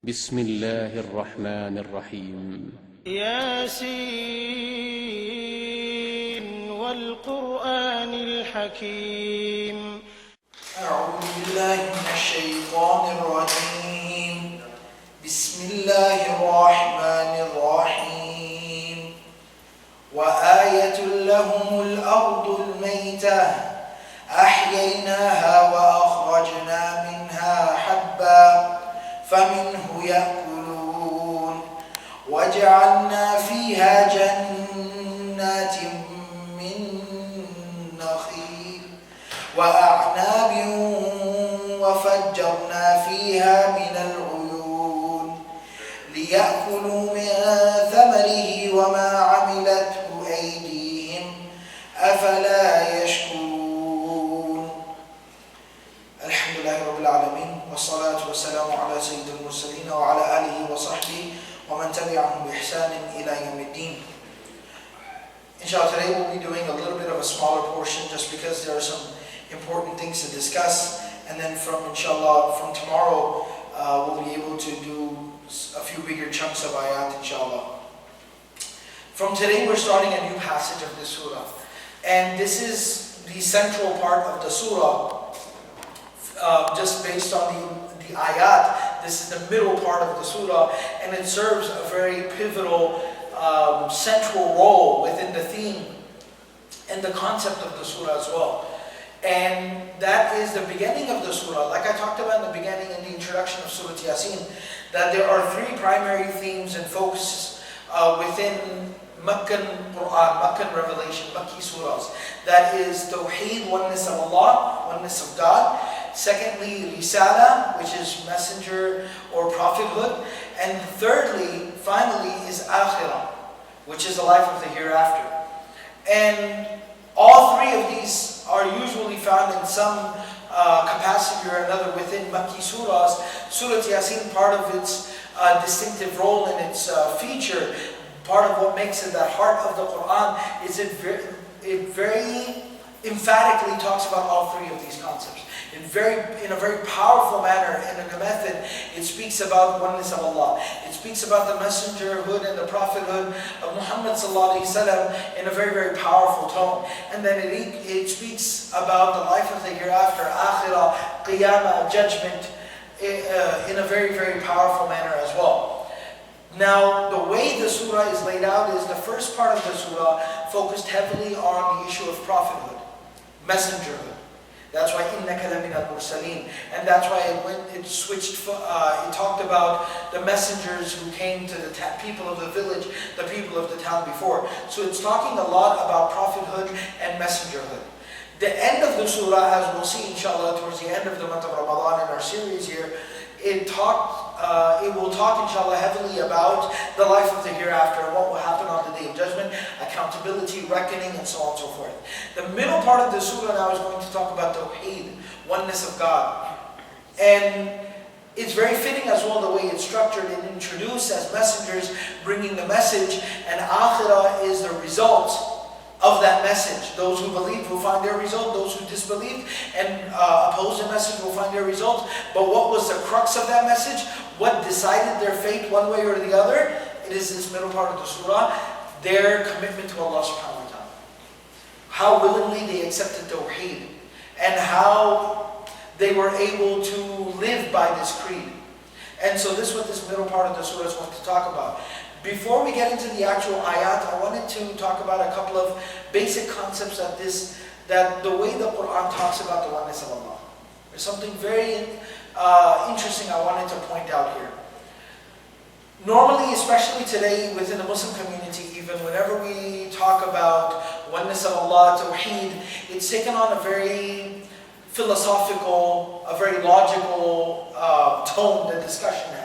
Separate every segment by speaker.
Speaker 1: بسم الله الرحمن الرحيم
Speaker 2: ياسين والقرآن الحكيم.
Speaker 3: أعوذ بالله من الشيطان الرجيم. بسم الله الرحمن الرحيم. وآية لهم الأرض الميتة أحييناها وأخرجنا منها حبا فمنه يأكلون وجعلنا فيها جنات من نخيل وأعناب وفجرنا فيها من العيون ليأكلوا من ثمره وما عملته أيديهم أفلا يشكرون. الحمد لله رب العالمين والصلاة والسلام على سيد المرسلين وعلى آله وصحبه ومن تبعهم بإحسان إلى يوم الدين. Inshallah, today we'll be doing a little bit of a smaller portion just because there are some important things to discuss, and then from tomorrow we'll be able to do a few bigger chunks of ayat, inshallah. From today we're starting a new passage of this surah, and this is the central part of the surah. Just based on the ayat, this is the middle part of the surah, and it serves a very pivotal central role within the theme and the concept of the surah as well. And that is the beginning of the surah. Like I talked about in the beginning in the introduction of Surah Yaseen, that there are three primary themes and focuses within Meccan Quran, Meccan revelation, Makki surahs. That is Tawheed, oneness of Allah, oneness of God. Secondly, Risala, which is messenger or prophethood. And thirdly, finally, is Akhirah, which is the life of the hereafter. And all three of these are usually found in some capacity or another within Makki surahs. Surah Yaseen, part of its distinctive role and its feature, part of what makes it the heart of the Quran, is it very emphatically talks about all three of these concepts. In a very powerful manner and in a method, it speaks about oneness of Allah. It speaks about the messengerhood and the prophethood of Muhammad sallallahu alaihi wasallam in a very, very powerful tone. And then it speaks about the life of the hereafter, akhirah, qiyamah, judgment, in a very, very powerful manner as well. Now, the way the surah is laid out is the first part of the surah focused heavily on the issue of prophethood, messengerhood. That's why innaka laminal mursaleen, and that's why it switched. It talked about the messengers who came to the people of the village, the people of the town before. So it's talking a lot about prophethood and messengerhood. The end of the surah, as we'll see inshallah towards the end of the month of Ramadan in our series here, it will talk inshallah heavily about the life of the hereafter, what will happen on the day of judgment, accountability, reckoning, and so on and so forth. The middle part of the surah now is going to talk about Tawheed, oneness of God. And it's very fitting as well the way it's structured and introduced as messengers bringing the message, and Akhirah is the result of that message. Those who believed will find their result. Those who disbelieved and opposed the message will find their result. But what was the crux of that message? What decided their fate one way or the other? It is this middle part of the surah, their commitment to Allah subhanahu wa ta'ala. How willingly they accepted Tawheed, and how they were able to live by this creed. And so this is what this middle part of the surah is going to talk about. Before we get into the actual ayat, I wanted to talk about a couple of basic concepts that the way the Quran talks about the oneness of Allah. There's something very interesting I wanted to point out here. Normally, especially today within the Muslim community, even whenever we talk about oneness of Allah, Tawheed, it's taken on a very philosophical, a very logical tone the discussion has.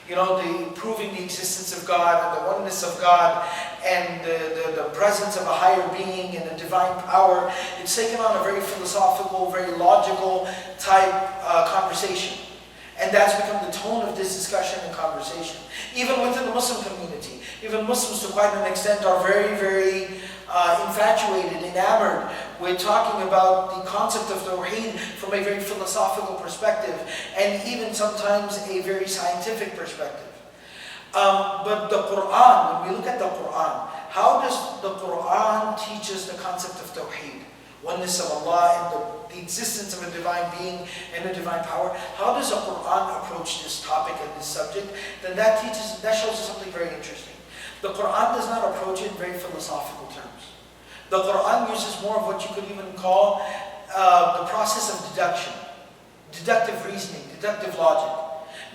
Speaker 3: You know, the proving the existence of God and the oneness of God and the presence of a higher being and a divine power. It's taken on a very philosophical, very logical type conversation. And that's become the tone of this discussion and conversation. Even within the Muslim community. Even Muslims to quite an extent are very, very infatuated, enamored with talking about the concept of Tawheed from a very philosophical perspective, and even sometimes a very scientific perspective. But the Quran, when we look at the Quran, how does the Quran teach us the concept of Tawheed? Oneness of Allah and the existence of a divine being and a divine power. How does the Quran approach this topic and this subject? Then that shows us something very interesting. The Quran does not approach it in very philosophical terms. The Quran uses more of what you could even call the process of deduction, deductive reasoning, deductive logic.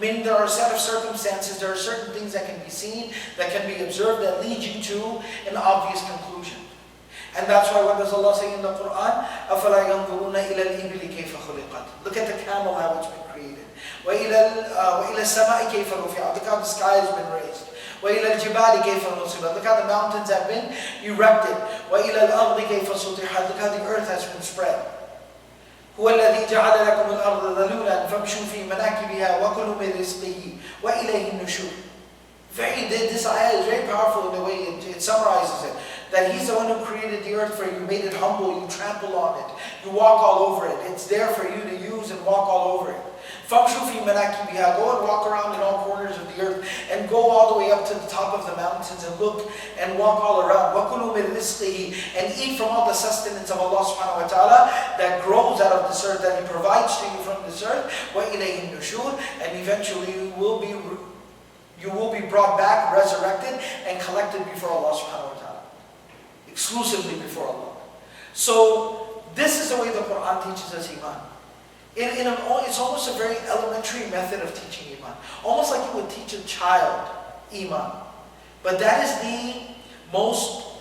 Speaker 3: Meaning there are a set of circumstances, there are certain things that can be seen, that can be observed, that lead you to an obvious conclusion. And that's why what does Allah say in the Quran? أَفَلَا يَنْظُرُونَ إِلَى الْإِبِلِ كَيْفَ خُلِقَتْ. Look at the camel, how it's been created. وَإِلَى السَّمَاءِ كَيْفَ رُفِعَتْ. Look how the sky has been raised. وَإِلَى الْجِبَالِ كَيْفَ نُصِبَتْ. Look how the mountains have been erected. وَإِلَى الْأَرْضِ كَيْفَ سُطِحَتْ. Look how the earth has been spread. هُوَ الَّذِي جَعَلَ لَكُمُ الْأَرْضَ ذَلُولًا فَامْشُوا فِي مَنَاكِبِهَا وَكُلُوا مِنْ رِزْقِهِ وَإِلَيْهِ النُّشُورُ. This ayah is very powerful in the way it summarizes it. That He's the one who created the earth for you, made it humble, you trample on it, you walk all over it. It's there for you to use and walk all over it. فَامْشُوا فِي مَنَاكِبِهَا. Go and walk around in all corners of the earth and go all the way up to the top of the mountains and look and walk all around. وَكُلُوا مِنْ رِزْقِهِ. And eat from all the sustenance of Allah subhanahu wa ta'ala that grows out of this earth, that He provides to you from this earth. وَإِلَيْهِ النُّشُورُ. And eventually you will be brought back, resurrected, and collected before Allah subhanahu wa ta'ala. Exclusively before Allah. So, this is the way the Quran teaches us Iman. It's almost a very elementary method of teaching Iman. Almost like you would teach a child Iman. But that is the most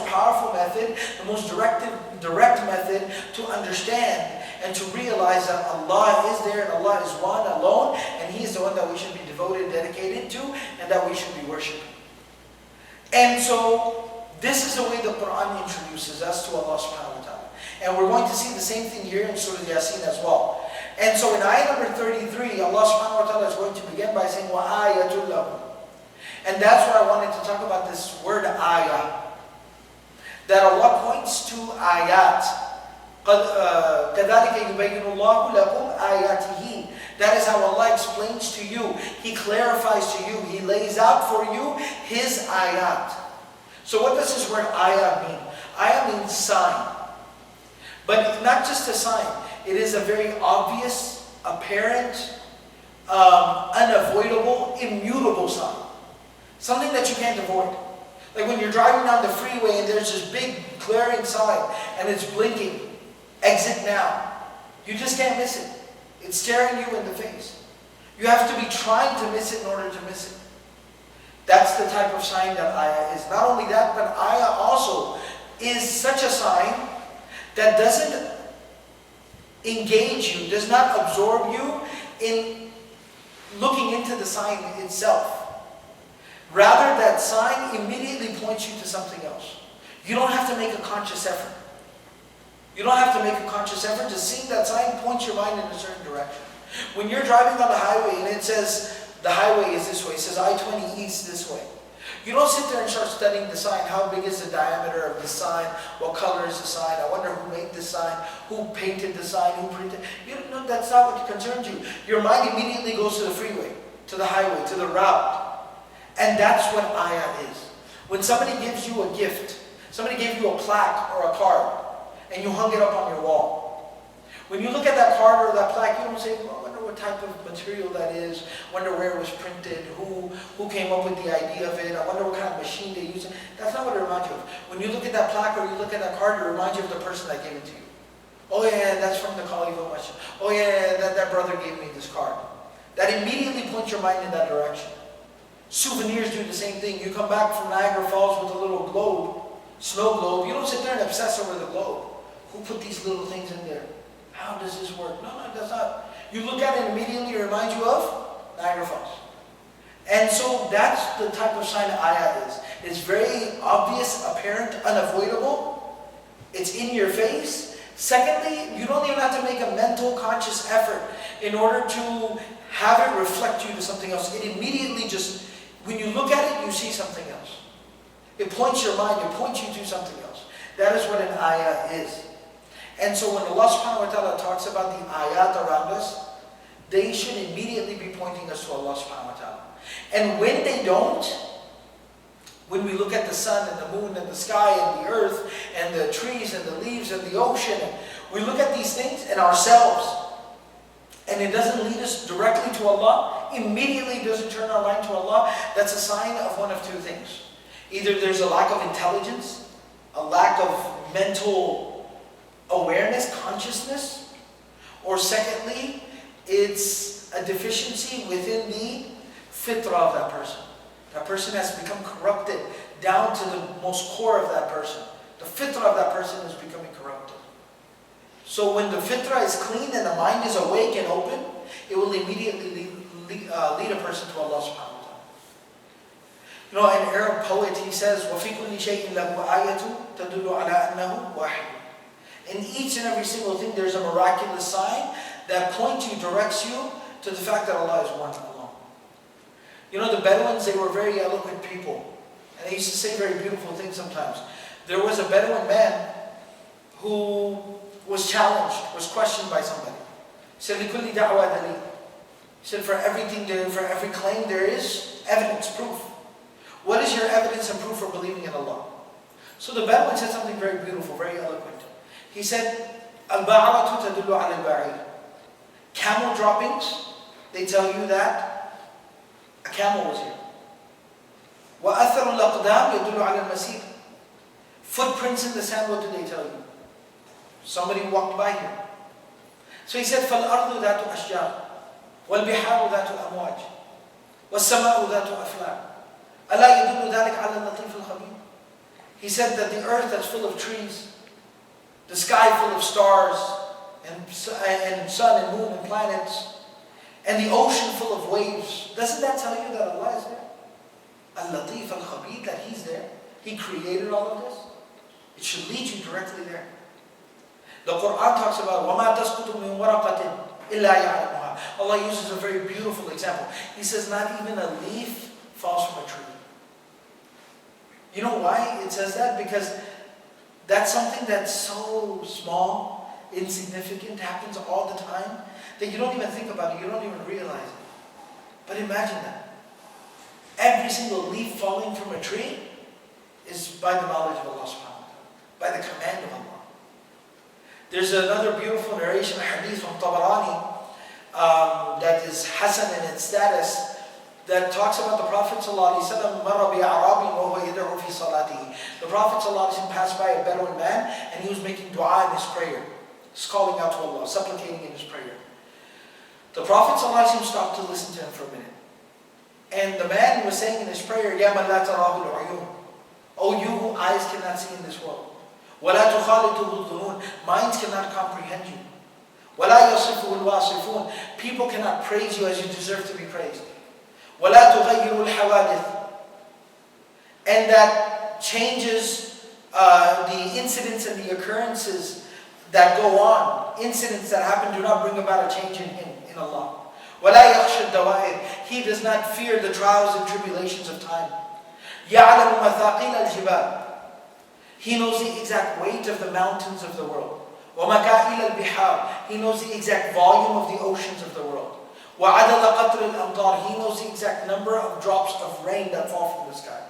Speaker 3: powerful method, the most direct method to understand and to realize that Allah is there and Allah is one alone, and He is the one that we should be devoted, dedicated to, and that we should be worshipping. And so, this is the way the Quran introduces us to Allah subhanahu wa ta'ala. And we're going to see the same thing here in Surah Yaseen as well. And so in ayah number 33, Allah subhanahu wa ta'ala is going to begin by saying, وَآيَةٌ لَهُمْ. And that's what I wanted to talk about, this word ayah. That Allah points to ayat. كَذَلِكَ يُبَيِّنُ اللَّهُ لَكُمْ آيَاتِهِ. That is how Allah explains to you. He clarifies to you. He lays out for you His ayat. So what does this word ayah mean? Ayah means sign. But not just a sign. It is a very obvious, apparent, unavoidable, immutable sign. Something that you can't avoid. Like when you're driving down the freeway and there's this big glaring sign and it's blinking. Exit now. You just can't miss it. It's staring you in the face. You have to be trying to miss it in order to miss it. That's the type of sign that ayah is. Not only that, but ayah also is such a sign that doesn't engage you, does not absorb you in looking into the sign itself. Rather, that sign immediately points you to something else. You don't have to make a conscious effort. You don't have to make a conscious effort. Just seeing that sign points your mind in a certain direction. When you're driving on the highway and it says, the highway is this way, it says I-20 east this way. You don't sit there and start studying the sign. How big is the diameter of the sign? What color is the sign? I wonder who made the sign, who painted the sign, who printed. You don't know, that's not what concerns you. Your mind immediately goes to the freeway, to the highway, to the route. And that's what ayah is. When somebody gives you a gift, somebody gave you a plaque or a card, and you hung it up on your wall. When you look at that card or that plaque, you don't say, well, I wonder what type of material that is, wonder where it was printed, who came up with the idea of it, I wonder what kind of machine they used. That's not what it reminds you of. When you look at that plaque or you look at that card, it reminds you of the person that gave it to you. Oh yeah, that's from the Caliph of Masjid. Oh yeah, that brother gave me this card. That immediately points your mind in that direction. Souvenirs do the same thing. You come back from Niagara Falls with a little globe, snow globe. You don't sit there and obsess over the globe. Who put these little things in there? How does this work? No, that's not. You look at it immediately, it reminds you of Niagara Falls. And so that's the type of sign ayah is. It's very obvious, apparent, unavoidable. It's in your face. Secondly, you don't even have to make a mental, conscious effort in order to have it reflect you to something else. It immediately just When you look at it, you see something else. It points your mind, it points you to something else. That is what an ayah is. And so when Allah subhanahu wa ta'ala talks about the ayat around us, they should immediately be pointing us to Allah subhanahu wa ta'ala. And when they don't, when we look at the sun and the moon and the sky and the earth and the trees and the leaves and the ocean, and we look at these things and ourselves, and it doesn't lead us directly to Allah, immediately doesn't turn our mind to Allah, that's a sign of one of two things. Either there's a lack of intelligence, a lack of mental awareness, consciousness, or secondly, it's a deficiency within the fitrah of that person. That person has become corrupted down to the most core of that person. The fitrah of that person is becoming corrupted. So when the fitrah is clean and the mind is awake and open, it will immediately lead a person to Allah subhanahu wa ta'ala. You know, an Arab poet, he says, وَفِي كُلِّ شَيْءٍ لَهُ آيَةٌ تَدُلُّ عَلَىٰ أَنَّهُ وَاحِدٌ. In each and every single thing, there's a miraculous sign that points you, directs you to the fact that Allah is one alone. You know, the Bedouins, they were very eloquent people. And they used to say very beautiful things sometimes. There was a Bedouin man who was challenged, was questioned by somebody. He said, لِكُلِّ دَعْوَى دَلِيلٌ. He said, for everything, for every claim, there is evidence, proof. What is your evidence and proof for believing in Allah? So the Bedouin said something very beautiful, very eloquent. He said, الْبَعَرَةُ تَدُلُّ عَلَى الْبَعِيرِ. Camel droppings, they tell you that a camel was here. وَأَثَرُ الْأَقْدَامِ يَدُلُّ عَلَى الْمَسِيرِ. Footprints in the sand, what do they tell you? Somebody walked by here. So he said, فَالْأَرْضُ ذَاتُ أَشْجَارٍ وَالْبِحَارُ ذَاتُ أَمْوَاجٍ وَالسَّمَاءُ ذَاتُ أَفْلَاكٍ أَلَا يَدُلُّ ذَلِكَ عَلَى اللَّطِيفِ الْخَبِيرِ. He said that the earth that's full of trees, the sky full of stars, and sun and moon and planets, and the ocean full of waves, doesn't that tell you that Allah is there? Al-Latif al-Khabir, that He's there. He created all of this. It should lead you directly there. The Quran talks about وَمَا تَسْقُطُ مِنْ وَرَقَةٍ إِلَّا يَعْلَمُهَا. Allah uses a very beautiful example. He says, not even a leaf falls from a tree. You know why it says that? Because that's something that's so small, insignificant, happens all the time, that you don't even think about it, you don't even realize it. But imagine that. Every single leaf falling from a tree is by the knowledge of Allah subhanahu wa ta'ala, by the command of Allah. There's another beautiful narration, a hadith from Tabarani, that is Hasan in its status, that talks about the Prophet ﷺ, the Prophet ﷺ passed by a Bedouin man and he was making dua in his prayer. He's calling out to Allah, supplicating in his prayer. The Prophet ﷺ stopped to listen to him for a minute. And the man was saying in his prayer, Ya man la tarahu al-uyun. Oh, you who eyes cannot see in this world. وَلَا تُخَالِطُهُ الظُّنُونَ. Minds cannot comprehend you. وَلَا يَصِفُهُ الْوَاصِفُونَ. People cannot praise you as you deserve to be praised. وَلَا تُغَيِّرُ الْحَوَادِثِ. And that changes the incidents and the occurrences that go on. Incidents that happen do not bring about a change in Him, in Allah. وَلَا يَخْشَى الدَّوَائِرِ. He does not fear the trials and tribulations of time. يَعْلَمُ مَثَاقِيلَ الْجِبَالِ. He knows the exact weight of the mountains of the world. وَمَكَائِلَ الْبِحَارِ. He knows the exact volume of the oceans of the world. وَعَدَدَ قَطْرِ الْأَمْطَارِ. He knows the exact number of drops of rain that fall from the sky.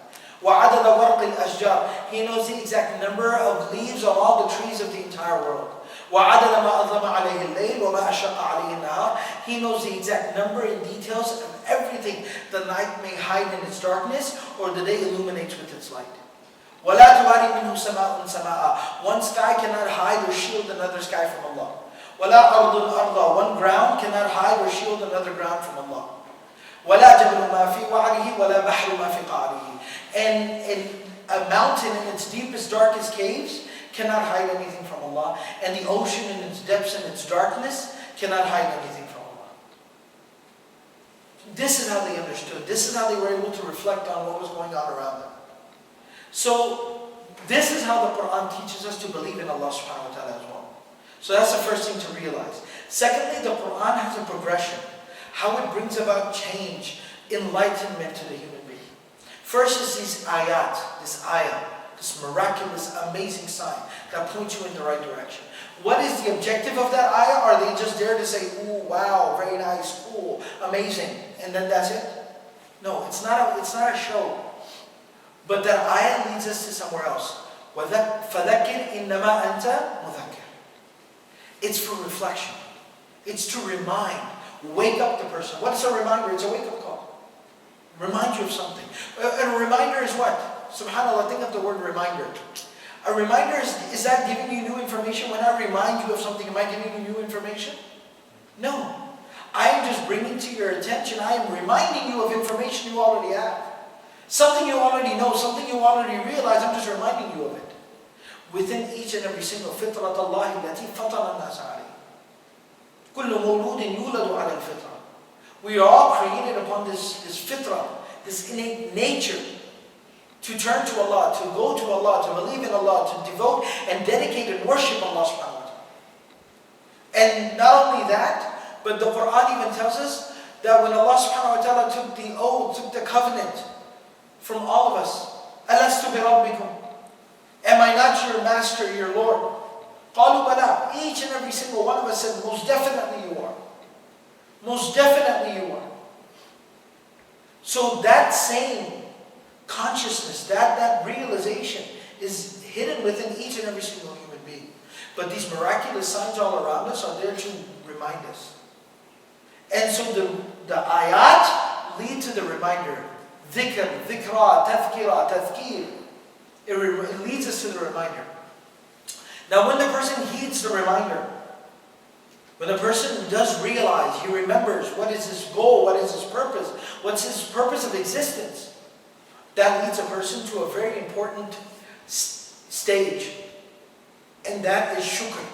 Speaker 3: وَعَدَدَ وَرْقِ الْأَشْجَارِ. He knows the exact number of leaves on all the trees of the entire world. وَعَدَدَ مَا أَظْلَمَ عَلَيْهِ اللَّيْلِ وَمَا أَشْرَقَ عَلَيْهِ النَّهَارِ. He knows the exact number and details of everything the night may hide in its darkness or the day illuminates with its light. وَلَا تُوَارِ مِنْهُ سَمَاءٌ سَمَاءً. One sky cannot hide or shield another sky from Allah. وَلَا أَرْضٌ أَرْضًا. One ground cannot hide or shield another ground from Allah. وَلَا جَبَلٌ مَا فِي وَعْرِهِ وَلَا بَحْرٌ مَا فِي قَعْرِهِ. And a mountain in its deepest, darkest caves cannot hide anything from Allah. And the ocean in its depths and its darkness cannot hide anything from Allah. This is how they understood. This is how they were able to reflect on what was going on around them. So, this is how the Quran teaches us to believe in Allah subhanahu wa ta'ala as well. So that's the first thing to realize. Secondly, the Quran has a progression. How it brings about change, enlightenment to the human being. First is these ayat, this ayah, this miraculous, amazing sign that points you in the right direction. What is the objective of that ayah? Are they just there to say, ooh, wow, very nice, cool, amazing, and then that's it? No, it's not a show. But that ayah leads us to somewhere else. فَذَكِّرْ إِنَّمَا أَنْتَ مُذَكِّرْ. It's for reflection. It's to remind, wake up the person. What is a reminder? It's a wake-up call. Remind you of something. And a reminder is what? SubhanAllah, think of the word reminder. A reminder is that giving you new information? When I remind you of something, am I giving you new information? No. I am just bringing to your attention, I am reminding you of information you already have. Something you already know, something you already realize, I'm just reminding you of it. Within each and every single فِطْرَةَ اللَّهِ الَّتِي فَطَرَ النَّاسَ عَلَيْهِ كُلُّ مَوْلُودٍ يُولَدُ عَلَى الْفِطْرَةِ. We are all created upon this fitrah, this innate nature, to turn to Allah, to go to Allah, to believe in Allah, to devote and dedicate and worship Allah subhanahu wa ta'ala. And not only that, but the Quran even tells us that when Allah subhanahu wa ta'ala took the oath, took the covenant from all of us, أَلَسْتُ بِرَبِّكُمْ? Am I not your master, your Lord? قَالُوا بَلَا. Each and every single one of us said, most definitely you are. Most definitely you are. So that same consciousness, that realization is hidden within each and every single human being. But these miraculous signs all around us are there to remind us. And so the ayat lead to the reminder. Dhikr, dhikra, tadhkira, tadhkir. It leads us to the reminder. Now when the person heeds the reminder, when the person does realize, he remembers what is his goal, what is his purpose, what's his purpose of existence, that leads a person to a very important stage. And that is shukr,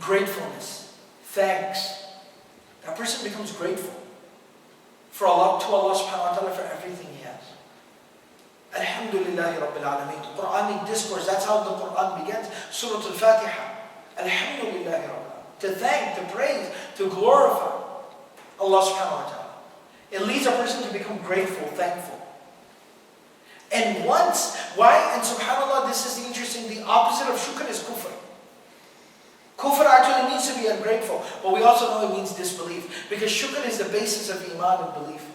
Speaker 3: gratefulness, thanks. That person becomes grateful to Allah subhanahu wa ta'ala for everything he has. Alhamdulillahi Rabbil Alameen. The Quranic discourse, that's how the Quran begins. Surah Al-Fatiha. Alhamdulillahi Rabbil Alameen. To thank, to praise, to glorify Allah subhanahu wa ta'ala. It leads a person to become grateful, thankful. And why? And subhanAllah, this is the interesting, the opposite of shukr is kufr. Kufr actually means to be ungrateful, but we also know it means disbelief. Because shukr is the basis of iman and belief.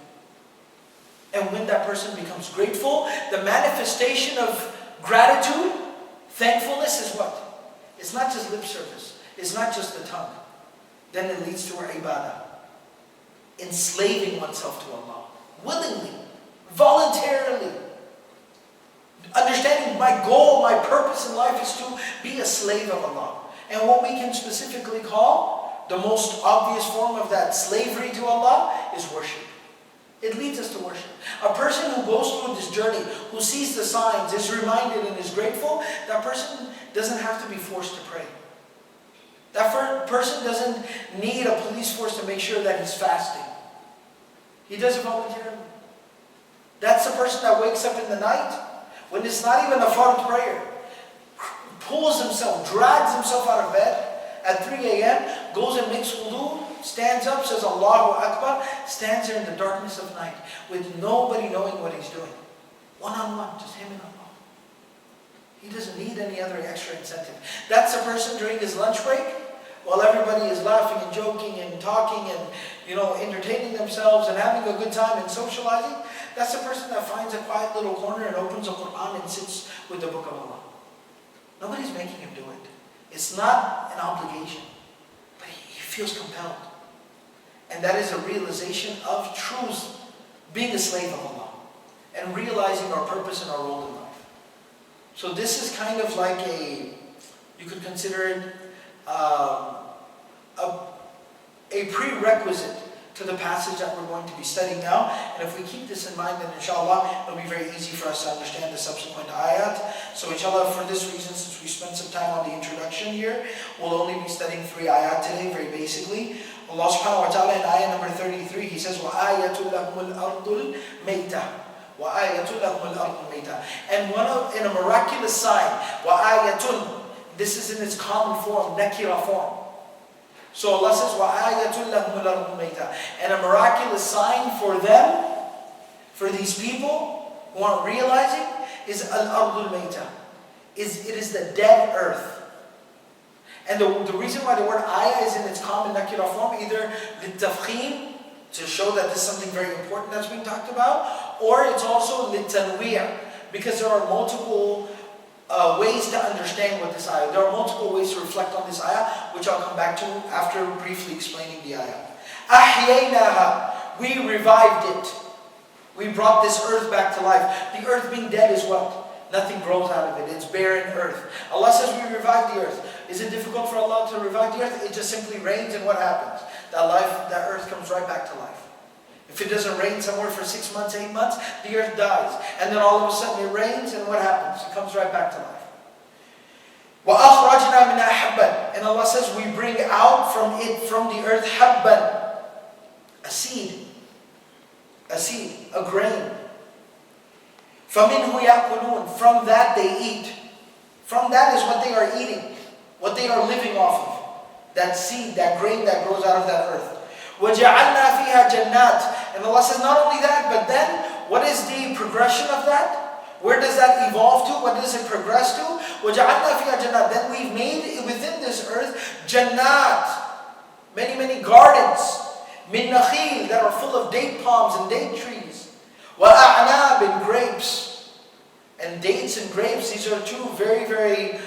Speaker 3: And when that person becomes grateful, the manifestation of gratitude, thankfulness is what? It's not just lip service. It's not just the tongue. Then it leads to our ibadah. Enslaving oneself to Allah. Willingly. Voluntarily. Understanding my goal, my purpose in life is to be a slave of Allah. And what we can specifically call the most obvious form of that slavery to Allah is worship. It leads us to worship. A person who goes through this journey, who sees the signs, is reminded and is grateful, that person doesn't have to be forced to pray. That person doesn't need a police force to make sure that he's fasting. He does it voluntarily. That's the person that wakes up in the night, when it's not even a fard prayer, pulls himself, drags himself out of bed at 3 a.m., goes and makes wudu, stands up, says Allahu Akbar, stands there in the darkness of night with nobody knowing what he's doing. One-on-one, just him and Allah. He doesn't need any other extra incentive. That's a person during his lunch break, while everybody is laughing and joking and talking and entertaining themselves and having a good time and socializing. That's the person that finds a quiet little corner and opens the Quran and sits with the book of Allah. Nobody's making him do it. It's not an obligation, but he feels compelled. And that is a realization of truth, being a slave of Allah, and realizing our purpose and our role in life. So this is kind of like you could consider it a prerequisite to the passage that we're going to be studying now. And if we keep this in mind, then inshallah, it'll be very easy for us to understand the subsequent ayat. So inshallah, for this reason, since we spent some time on the introduction here, we'll only be studying 3 ayat today, very basically. Allah subhanahu wa ta'ala in ayah number 33, He says, وَآيَةٌ لَهُمُ الْأَرْضُ الْمَيْتَةُ وَآيَةٌ لَهُمُ الْأَرْضُ الْمَيْتَةُ. And in a miraculous sign, وَآيَةٌ, this is in its common form, nakira form. So Allah says, وَآيَةٌ لَهُمُ الْأَرْضُ الْمَيْتَةُ. And a miraculous sign for them, for these people, who aren't realizing, is al-ardul mayta. It is the dead earth. And the reason why the word ayah is in its common nakira form, either litafkhim, to show that this is something very important that's being talked about, or it's also litanwiyah, because there are multiple ways to understand what this ayah. There are multiple ways to reflect on this ayah, which I'll come back to after briefly explaining the ayah. Ahyaynaha, we revived it. We brought this earth back to life. The earth being dead is what? Nothing grows out of it. It's barren earth. Allah says we revived the earth. Is it difficult for Allah to revive the earth? It just simply rains, and what happens? That earth comes right back to life. If it doesn't rain somewhere for 6 months, 8 months, the earth dies. And then all of a sudden it rains, and what happens? It comes right back to life. وَأَخْرَجْنَا مِنَا حَبًّا. And Allah says we bring out from the earth habban, a seed, a grain. فَمِنْهُ يَأْكُلُونَ. From that they eat. From that is what they are eating, what they are living off of. That seed, that grain that grows out of that earth. وَجَعَلْنَا فِيهَا جَنَّاتٍ. And Allah says not only that, but then what is the progression of that? Where does that evolve to? What does it progress to? وَجَعَلْنَا فِيهَا جَنَّاتٍ. Then we've made within this earth jannat, many, many gardens, min nakhil, that are full of date palms and date trees. وَأَعْنَابٍ, and grapes. And dates and grapes, these are two very, very,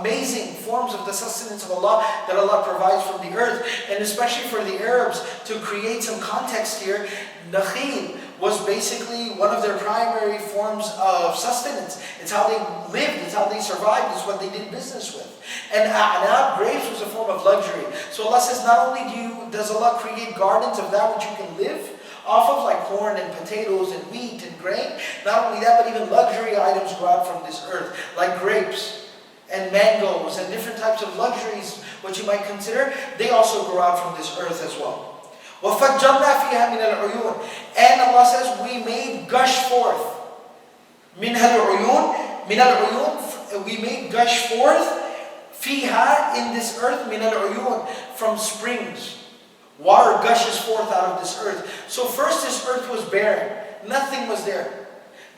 Speaker 3: amazing forms of the sustenance of Allah that Allah provides from the earth. And especially for the Arabs, to create some context here, nakhil was basically one of their primary forms of sustenance. It's how they lived, it's how they survived, it's what they did business with. And a'nab, grapes, was a form of luxury. So Allah says not only does Allah create gardens of that which you can live off of, like corn and potatoes and wheat and grain, not only that, but even luxury items go out from this earth, like grapes and mangoes and different types of luxuries, what you might consider, they also grow out from this earth as well. وَفَجَّرْنَا فِيهَا مِنَ الْعُيُونِ. And Allah says we made gush forth. مِنْهَا الْعُيُونِ. مِنَ الْعُيُونِ. We made gush forth. فِيهَا, in this earth. مِنَ الْعُيُونِ. From springs. Water gushes forth out of this earth. So first this earth was barren. Nothing was there.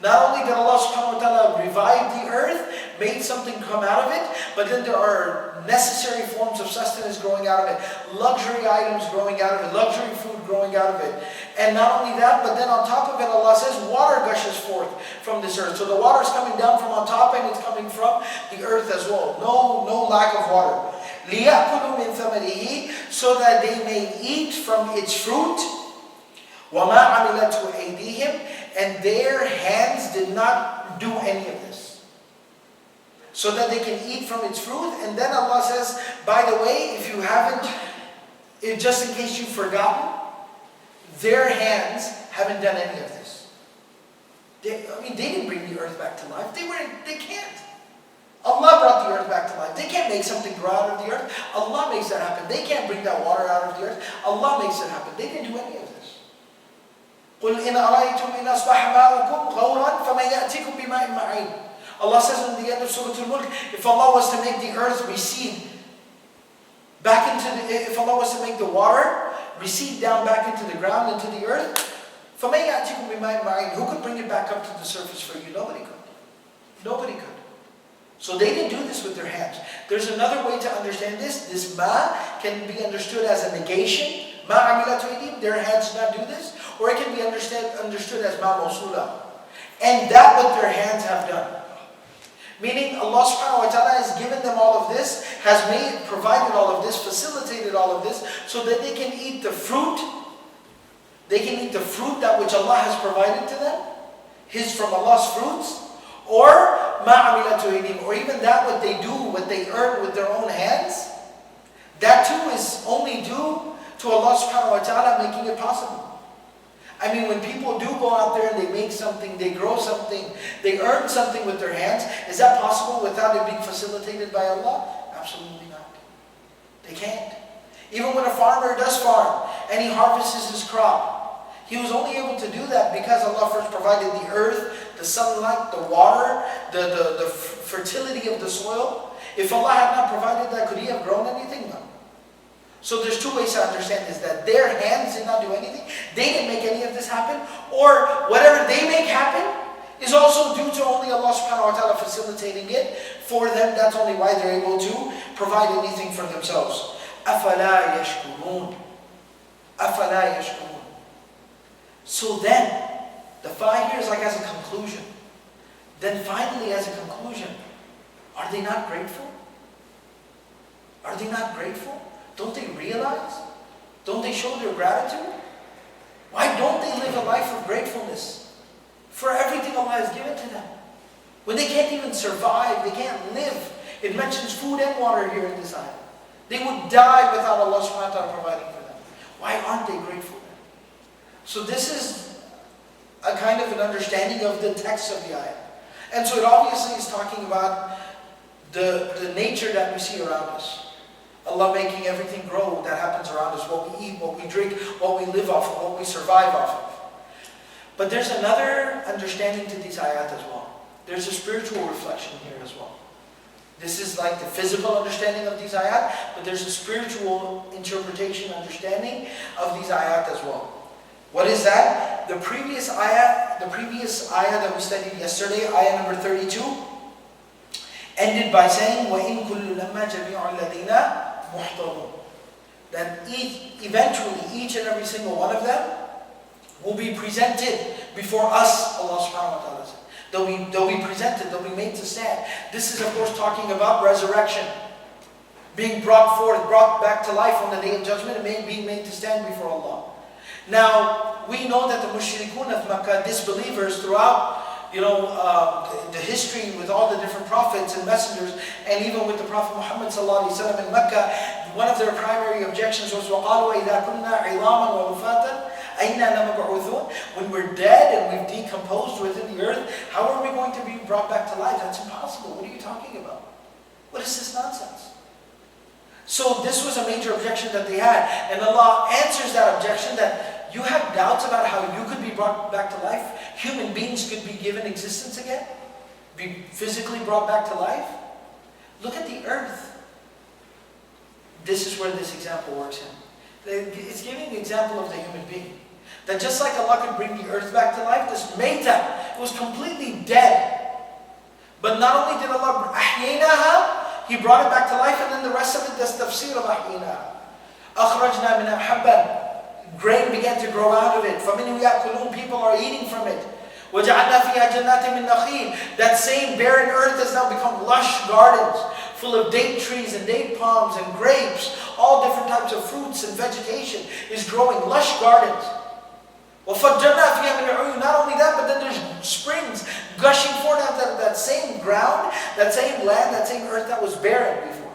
Speaker 3: Not only did Allah subhanahu wa ta'ala revive the earth, made something come out of it, but then there are necessary forms of sustenance growing out of it, luxury items growing out of it, luxury food growing out of it. And not only that, but then on top of it, Allah says water gushes forth from this earth. So the water is coming down from on top and it's coming from the earth as well. No lack of water. لِيَأْكُلُوا مِنْ ثَمَرِهِ, so that they may eat from its fruit. وَمَا عَمِلَتْهُ أَيْدِيهِمْ, and their hands did not do any of this. So that they can eat from its fruit. And then Allah says, by the way, if you haven't, just in case you've forgotten, their hands haven't done any of this. They didn't bring the earth back to life. They can't. Allah brought the earth back to life. They can't make something grow out of the earth. Allah makes that happen. They can't bring that water out of the earth. Allah makes it happen. They didn't do any of this. قُلْ إِنْ أَرَأَيْتُمْ إِنْ أَصْبَحَ مَاؤُكُمْ غَوْرًا فَمَنْ يَأْتِكُمْ بِمَاءٍ مَعِينٍ. Allah says in the end of Surah Al-Mulk, if Allah was to make the earth recede back if Allah was to make the water recede down back into the ground, into the earth, فَمَنْ يَأْتِكُمْ بِمَاءٍ مَعِينٍ. Who could bring it back up to the surface for you? Nobody could. Nobody could. So they didn't do this with their hands. There's another way to understand this. This ma can be understood as a negation. Ma amilatu aydihim, their hands did not do this. Or it can be understood as ma mawsula. And that what their hands have done. Meaning Allah subhanahu wa ta'ala has given them all of this, has provided all of this, facilitated all of this, so that they can eat the fruit. They can eat the fruit that which Allah has provided to them. From Allah's fruits. Or or even that what they do, what they earn with their own hands, that too is only due to Allah subhanahu wa ta'ala making it possible. I mean, when people do go out there and they make something, they grow something, they earn something with their hands, is that possible without it being facilitated by Allah? Absolutely not. They can't. Even when a farmer does farm and he harvests his crop, he was only able to do that because Allah first provided the earth, the sunlight, the water, the fertility of the soil. If Allah had not provided that, could he have grown anything? No. So there's two ways to understand this, that their hands did not do anything, they didn't make any of this happen, or whatever they make happen is also due to only Allah subhanahu wa ta'ala facilitating it for them. That's only why they're able to provide anything for themselves. أَفَلَا يَشْكُرُونَ أَفَلَا يَشْكُرُونَ. So then, the 5 years like as a conclusion. Then finally as a conclusion, are they not grateful? Are they not grateful? Don't they realize? Don't they show their gratitude? Why don't they live a life of gratefulness for everything Allah has given to them? When they can't even survive, they can't live. It mentions food and water here in this ayah. They would die without Allah subhanahu wa ta'ala providing for them. Why aren't they grateful then? So this is a kind of an understanding of the text of the ayah. And so it obviously is talking about the nature that we see around us. Allah making everything grow that happens around us, what we eat, what we drink, what we live off of, what we survive off of. But there's another understanding to these ayat as well. There's a spiritual reflection here as well. This is like the physical understanding of these ayat, but there's a spiritual interpretation, understanding of these ayat as well. What is that? The previous ayah that we studied yesterday, ayah number 32, ended by saying, وَإِن كُلُّ لَمَّا جَمِيعُ الَّذِينَ مُحْضَرُونَ. That eventually each and every single one of them will be presented before us, Allah subhanahu wa ta'ala said. They'll be presented, they'll be made to stand. This is of course talking about resurrection. Being brought forth, brought back to life on the Day of Judgment, and being made to stand before Allah. Now, we know that the mushrikun of Makkah, disbelievers throughout the history with all the different prophets and messengers, and even with the Prophet Muhammad ﷺ in Mecca, one of their primary objections was, وَقَالُوا إِذَا كُنَّا عِظَامًا وَرُفَاتًا أَيْنَا لَمَبْعُوثُونَ. When we're dead and we've decomposed within the earth, how are we going to be brought back to life? That's impossible. What are you talking about? What is this nonsense? So this was a major objection that they had. And Allah answers that objection, that you have doubts about how you could be brought back to life? Human beings could be given existence again? Be physically brought back to life? Look at the earth. This is where this example works in. It's giving the example of the human being. That just like Allah could bring the earth back to life, this Mayta, it was completely dead. But not only did Allah أحييناها, He brought it back to life, and then the rest of it, that's Tafseer of أحييناها. أخرجنا منها حبا. Grain began to grow out of it. فَمِنْهُ يَأْكُلُونَ. People are eating from it. وَجَعَلْنَا فِيهَا جَنَّاتٍ مِّن نَخِيلٍ. That same barren earth has now become lush gardens, full of date trees and date palms and grapes. All different types of fruits and vegetation is growing, lush gardens. وَفَجَّرْنَا فِيهَا مِنَ الْعُيُونِ. Not only that, but then there's springs gushing forth out of that same ground, that same land, that same earth that was barren before.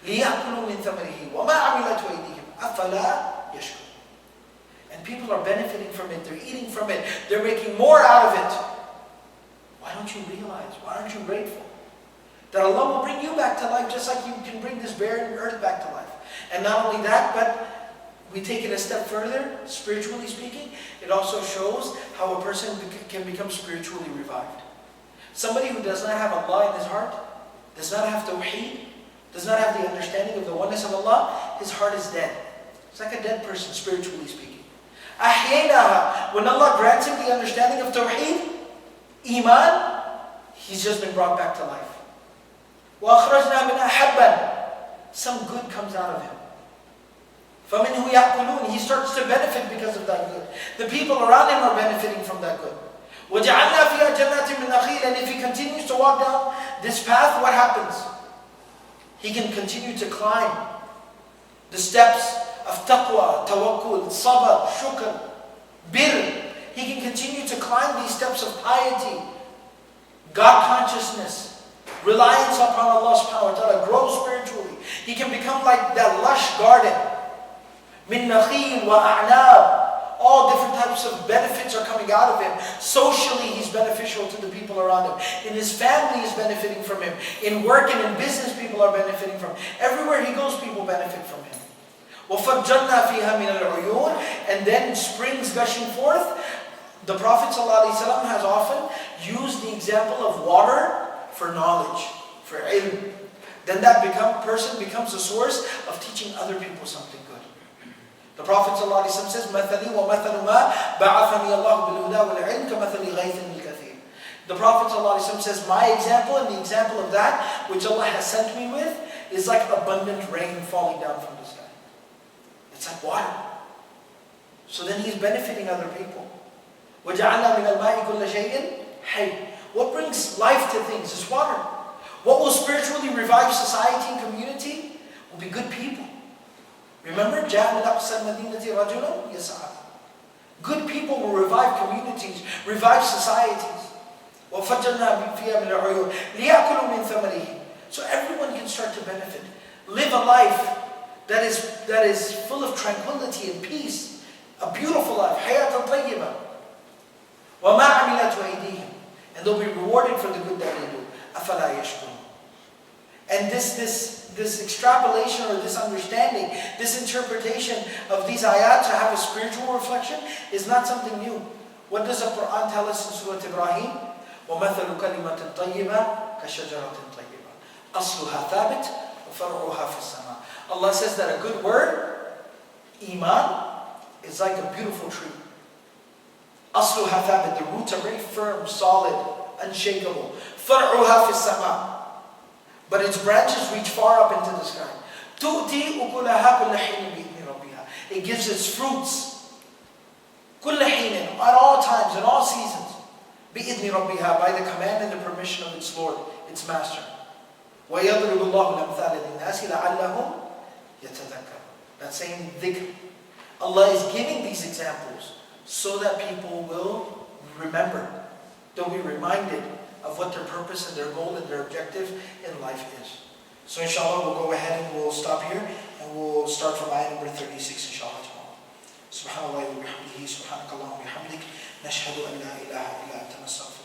Speaker 3: لِيَأْكُلُوا مِنْ ثَمَرِهِ وَمَا عَمِلَتْهُ أَيْدِيهِمْ أَفَلَا يَشْكُرُونَ. And people are benefiting from it, they're eating from it, they're making more out of it. Why don't you realize, why aren't you grateful? That Allah will bring you back to life just like you can bring this barren earth back to life. And not only that, but we take it a step further, spiritually speaking, it also shows how a person can become spiritually revived. Somebody who does not have Allah in his heart, does not have tawheed, does not have the understanding of the oneness of Allah, his heart is dead. It's like a dead person, spiritually speaking. أحييناها. When Allah grants him the understanding of Tawheed, Iman, he's just been brought back to life. وَأَخْرَجْنَا مِنْهَا حَبًّا. Some good comes out of him. فَمِنْهُ يَأْكُلُونَ. He starts to benefit because of that good. The people around him are benefiting from that good. وَجَعَلْنَا فِيهَا جَنَّاتٍ مِّن نَخِيلٍ. And if he continues to walk down this path, what happens? He can continue to climb the steps of taqwa, tawakkul, sabr, shukr, birr. He can continue to climb these steps of piety, God consciousness, reliance upon Allah subhanahu wa ta'ala, grow spiritually. He can become like that lush garden. Min nakhil wa a'nab. All different types of benefits are coming out of him. Socially, he's beneficial to the people around him. In his family, he's benefiting from him. In work and in business, people are benefiting from him. Everywhere he goes, people benefit from him. وَفَجَّرْنَا فِيهَا مِنَ الْعُيُونِ. And then springs gushing forth. The Prophet ﷺ has often used the example of water for knowledge, for ilm. then that person becomes a source of teaching other people something good. The Prophet ﷺ says, مَثَلِي وَمَثَلُ مَا بَعَثَنِي اللَّهُ بِالْهُدَى وَالْعِلْمِ كَمَثَلِ غَيْثٍ الْكَثِيرِ. The Prophet ﷺ says, my example and the example of that which Allah has sent me with is like abundant rain falling down from the sky. It's like water. So then he's benefiting other people. وَجَعَلْنَا مِنَ الْمَاءِ كُلَّ شَيْءٍ حَيٍّ. What brings life to things is water. What will spiritually revive society and community will be good people. Remember, جَاءَ مِنْ أَقْصَى الْمَدِينَةِ رَجُلٌ يَسْعَى. Good people will revive communities, revive societies. وَفَجَّرْنَا فِيهَا مِنَ الْعُيُونِ لِيَأْكُلُوا مِنْ ثَمَرِهِ. So everyone can start to benefit. Live a life that is full of tranquility and peace. A beautiful life. حَيَاةً طَيِّبًا. وَمَا عَمِلَتْهُ أَيْدِيهِمْ. And they'll be rewarded for the good that they do. أَفَلَا يَشْكُرُونَ. And this extrapolation or this understanding, this interpretation of these ayat to have a spiritual reflection is not something new. What does the Quran tell us in Surah Ibrahim? وَمَثَلُ كَلِمَةٍ طَيِّبَةٍ كَشَجَرَةٍ طَيِّبَةٍ أَصْلُهَا ثَابِتٌ وَفَرْعُهَا فِي السَّمَاءِ. Allah says that a good word, iman, is like a beautiful tree. أَصْلُهَا ثَابِتٌ. The roots are very firm, solid, unshakable. فَرْعُهَا فِي السَّمَاءِ. But its branches reach far up into the sky. تُؤْتِي أُكُلَهَا كُلَّ حِينٍ بِإِذْنِ رَبِّهَا. It gives its fruits كُلَّ حِينٍ, at all times, in all seasons. بِإِذْنِ رَبِّهَا, by the command and the permission of its Lord, its Master. وَيَضْرِبُ اللَّهُ الْأَمْثَالَ لِلنَّاسِ لَعَلَّهُمْ يَتَذَكَّرُونَ. That same dhikr. Allah is giving these examples so that people will remember. They'll be reminded of what their purpose and their goal and their objective in life is. So inshallah, we'll go ahead and we'll stop here and we'll start from ayah number 36 inshallah tomorrow. Subhanallah wa bihamdihi, subhanakallahumma wa bihamdik, nashhadu an la ilaha illa anta nastaghfiruka.